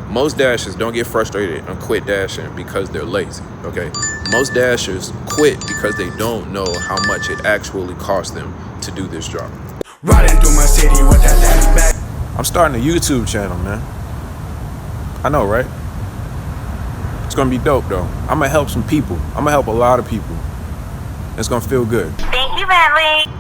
Most dashers don't get frustrated and quit dashing because they're lazy, okay? Most dashers quit because they don't know how much it actually costs them to do this job. Riding through my city with that dash back. I'm starting a YouTube channel, man. I know, right? It's gonna be dope, though. I'm gonna help some people. I'm gonna help a lot of people. It's gonna feel good. Thank you, Bentley.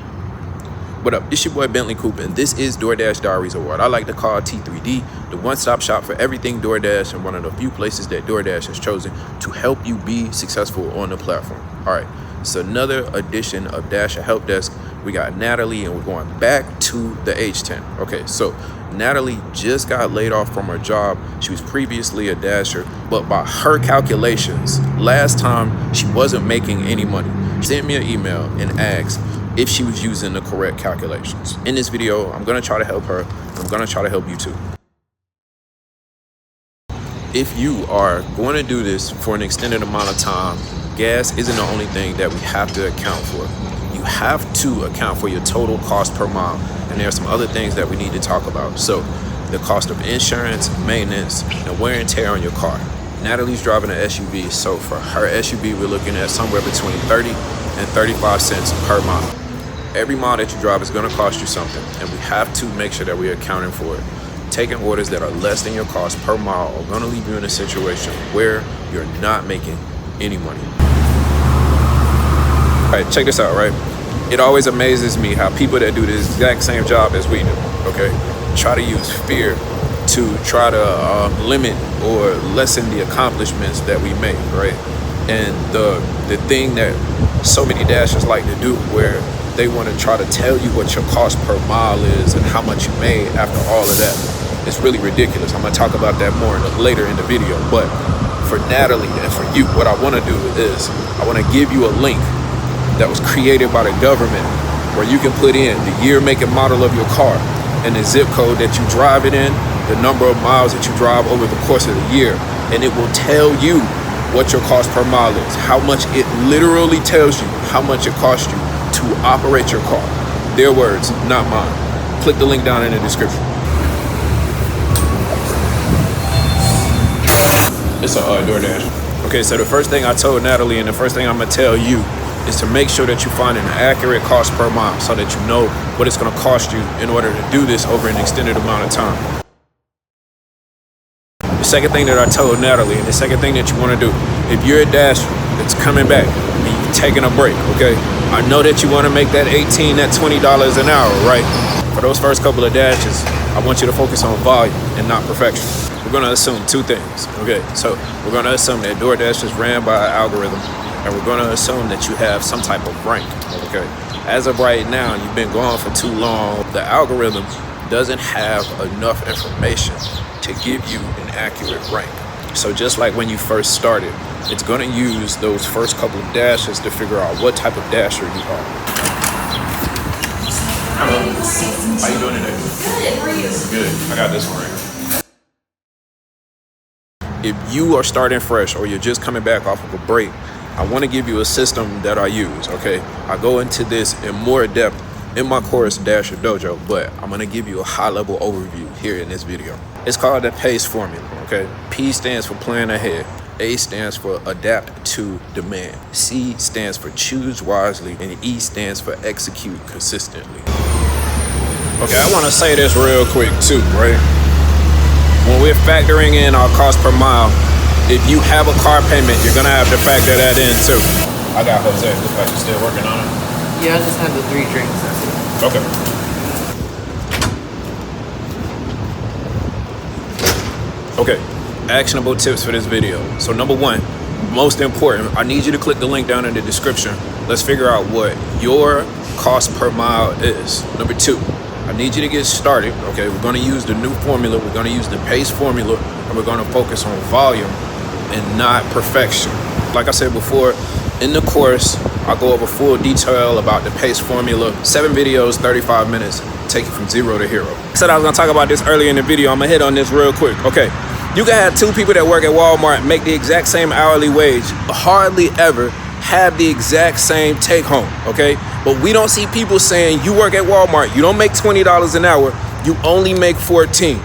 What up? It's your boy Bentley Koup, and this is DoorDash Diaries, or what I like to call T3D, the one-stop shop for everything DoorDash, and one of the few places that DoorDash has chosen to help you be successful on the platform. All right, so another edition of Dasher Help Desk. We got Natalie, and we're going back to the H10. Okay, so Natalie just got laid off from her job. She was previously a dasher, but by her calculations, last time she wasn't making any money. She sent me an email and asked if she was using the correct calculations. In this video, I'm gonna try to help her. I'm gonna try to help you too. If you are going to do this for an extended amount of time, gas isn't the only thing that we have to account for. You have to account for your total cost per mile, and there are some other things that we need to talk about. So the cost of insurance, maintenance, and wear and tear on your car. Natalie's driving an SUV, so for her SUV, we're looking at somewhere between 30 and 35 cents per mile. Every mile that you drive is gonna cost you something, and we have to make sure that we're accounting for it. Taking orders that are less than your cost per mile are gonna leave you in a situation where you're not making any money. All right, check this out, right? It always amazes me how people that do the exact same job as we do, okay, try to use fear to try to limit or lessen the accomplishments that we make, right? And the thing that so many dashers like to do, where they want to try to tell you what your cost per mile is and how much you made after all of that, it's really ridiculous. I'm gonna talk about that more later in the video. But for Natalie and for you, what I want to do is I want to give you a link that was created by the government, where you can put in the year, make, and model of your car, and the zip code that you drive it in, the number of miles that you drive over the course of the year, and it will tell you what your cost per mile is, how much it literally tells you how much it costs you to operate your car. Their words, not mine. Click the link down in the description. It's a DoorDash. Okay, so the first thing I told Natalie, and the first thing I'm gonna tell you, is to make sure that you find an accurate cost per mile so that you know what it's gonna cost you in order to do this over an extended amount of time. The second thing that I told Natalie, and the second thing that you wanna do, if you're a dasher that's coming back and you're taking a break, okay? I know that you wanna make that $18, that $20 an hour, right? For those first couple of dashes, I want you to focus on volume and not perfection. We're gonna assume two things, okay? So we're gonna assume that DoorDash is ran by an algorithm, and we're gonna assume that you have some type of rank, okay? As of right now, you've been gone for too long. The algorithm doesn't have enough information to give you an accurate rank. So just like when you first started, it's gonna use those first couple of dashes to figure out what type of dasher you are. Hello. How you doing today? Good, how are you? Good. I got this one right here. If you are starting fresh or you're just coming back off of a break, I want to give you a system that I use, okay? I go into this in more depth in my course, Dasher Dojo, but I'm going to give you a high-level overview here in this video. It's called the PACE formula, okay? P stands for plan ahead. A stands for adapt to demand. C stands for choose wisely, and E stands for execute consistently. Okay, I want to say this real quick too, right? When we're factoring in our cost per mile, if you have a car payment, you're gonna have to factor that in too. I got Jose. Looks like you're still working on it. Yeah, I just had the 3 drinks. That's it. it. Okay. Actionable tips for this video. So number one, most important, I need you to click the link down in the description. Let's figure out what your cost per mile is. Number two, I need you to get started. Okay, we're gonna use the new formula. We're gonna use the PACE formula, and we're gonna focus on volume and not perfection. Like I said before, in the course, I'll go over full detail about the PACE formula. 7 videos, 35 minutes, take it from 0 to hero. I said I was gonna talk about this earlier in the video. I'm gonna hit on this real quick. Okay, you can have 2 people that work at Walmart make the exact same hourly wage, but hardly ever have the exact same take home, okay? But we don't see people saying you work at Walmart, you don't make $20 an hour, you only make 14.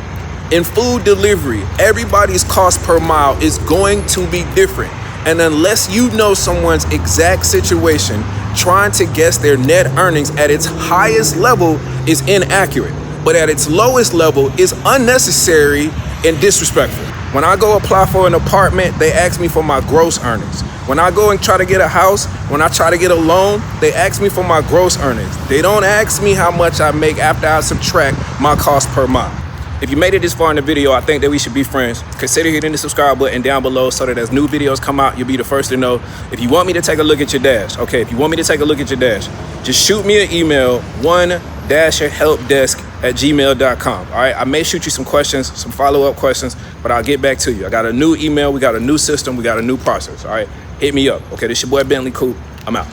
In food delivery, everybody's cost per mile is going to be different. And unless you know someone's exact situation, trying to guess their net earnings at its highest level is inaccurate, but at its lowest level is unnecessary and disrespectful. When I go apply for an apartment, they ask me for my gross earnings. When I go and try to get a house, when I try to get a loan, they ask me for my gross earnings. They don't ask me how much I make after I subtract my cost per mile. If you made it this far in the video, I think that we should be friends. Consider hitting the subscribe button down below so that as new videos come out, you'll be the first to know. If you want me to take a look at your dash, if you want me to take a look at your dash, just shoot me an email, 1-helpdesk@gmail.com. All right, I may shoot you some questions, some follow-up questions, but I'll get back to you. I got a new email, we got a new system, we got a new process. All right, hit me up. Okay, this your boy Bentley Koup. I'm out.